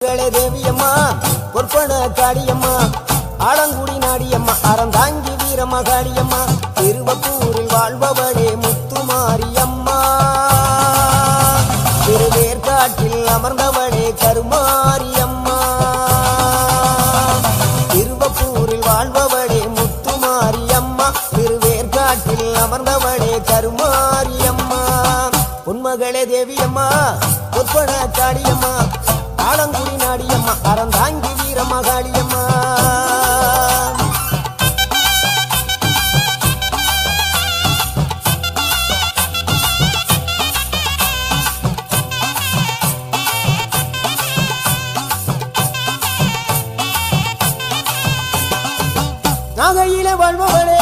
தேவியம்மா பொற்பன காடியம்மா ஆலங்குடி நாடியம்மா அறந்தாங்கி வீரமகாளியம்மா திருவப்பூரில் வாழ்பவளே முத்துமாரியம்மா திருவேற்காட்டில் அமர்ந்தவளே கருமாரியம்மா திருவப்பூரில் வாழ்பவளே முத்துமாரியம்மா திருவேற்காட்டில் அமர்ந்தவளே கருமாரியம்மா உன்மகளே தேவியம்மா பொற்பன காடியம்மா ஆலங்குடி நாடியம்மா அறந்தாங்கி வீரமகாளியம்மா நாகையிலே வாழ்பவளே